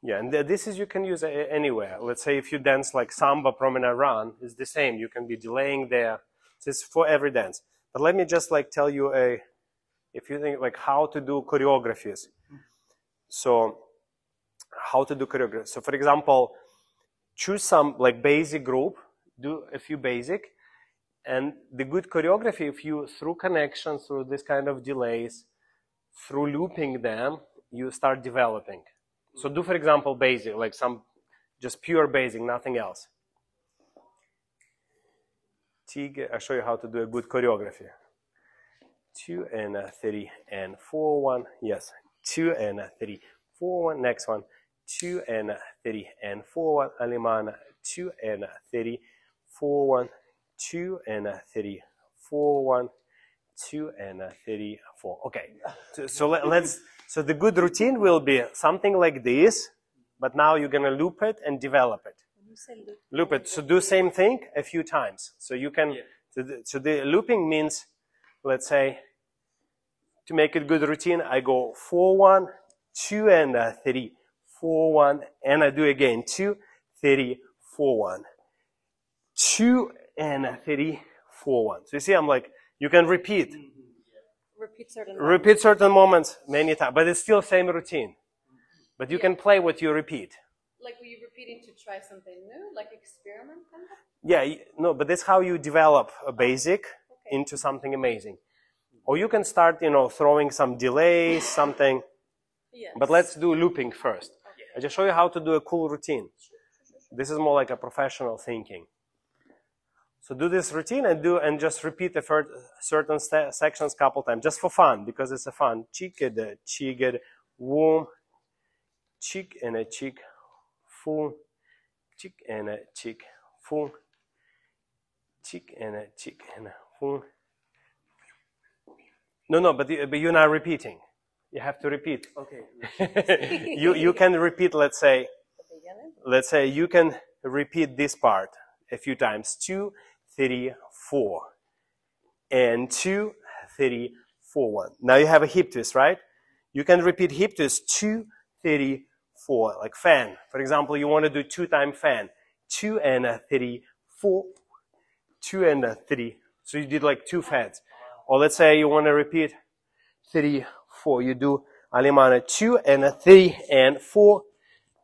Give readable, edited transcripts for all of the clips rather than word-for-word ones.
Yeah, and this is you can use anywhere. Let's say if you dance like samba, promenade, run, it's the same. You can be delaying there. It's for every dance. But let me just like tell you if you think like how to do choreographies. So how to do choreography. So for example, choose some like basic group, do a few basic, and the good choreography, if you through connections, through this kind of delays, through looping them, you start developing. So do, for example, basic, like some just pure basic, nothing else. I'll show you how to do a good choreography. 2 and 3 and 4 1. Yes. 2 and 3 4 1. Next one. 2 and 3 and 4 1. Alemana. 2 and 3 4 1. 2 and 3 4 1. 2 and 3 4. Okay. So let's. So the good routine will be something like this, but now you're gonna loop it and develop it. Loop it. So do same thing a few times. So you can. So the looping means, let's say, to make it good routine, I go 4 1, 2 and 3 4 1, and I do again 2 3 4 1, 2 and 3 4 1. So you see, I'm like, you can repeat. Repeat certain moments many times, but it's still same routine. But you can play what you repeat. Like were you repeating to try something new, like experiment kind of? Yeah, no, but that's how you develop a basic into something amazing. Or you can start, throwing some delays, something. Yes. But let's do looping first. Okay. I just show you how to do a cool routine. This is more like a professional thinking. So do this routine and just repeat the certain sections a couple times, just for fun, because it's a fun. Chiged, chiged, womb, chick and a chick, full, chick and a chick, full, chick and a chick and a full. No, but you're not repeating. You have to repeat. Okay. you can repeat. Let's say you can repeat this part a few times. 2 3 4 and 2 3 4 1. Now you have a hip twist, right? You can repeat hip twist 2 3 4, like fan. For example, you want to do 2-time fan. 2 and 3 4, 2 and 3. So you did like 2 fans. Or let's say you want to repeat 3 4. You do alemana 2 and 3 and 4,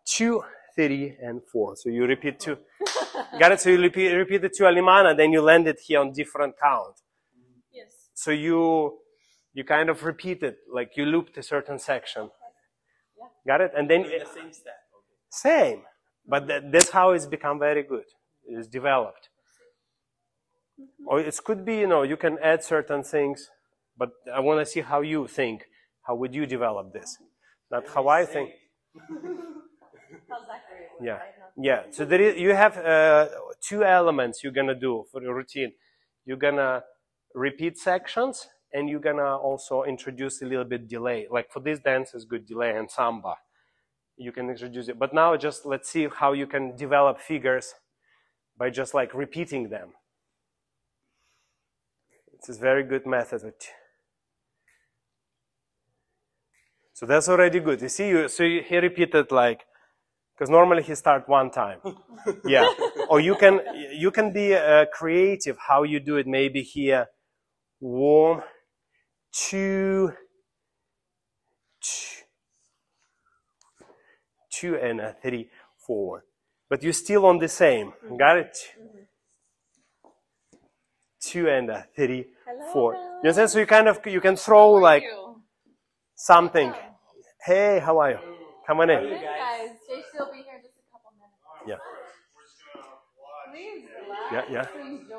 2 3 and 4. So you repeat 2. Got it? So you repeat the 2 alemana, then you land it here on different count. Yes. So you kind of repeat it, like you looped a certain section. Okay. Yeah. Got it? And then the same step. Okay. Same, but that's how it's become very good. It's developed. Or it could be, you can add certain things, but I want to see how you think. How would you develop this? Not how I think. How's that for you? Yeah. Yeah, so you have 2 elements you're going to do for the routine. You're going to repeat sections, and you're going to also introduce a little bit delay. Like for this dance is good delay and samba. You can introduce it. But now just let's see how you can develop figures by just like repeating them. It's a very good method. So that's already good. You see, he repeated like, because normally he start 1 time. Yeah. Or you can be creative how you do it. Maybe here, 1, 2, 2 and 3 4. But you're still on the same. Got it? 2 and 3 4. You understand? So you can throw like something. Hey, how are you? Come on in. Hey guys, Jay will be here in just a couple minutes. Yeah. Please relax. Yeah. Please join.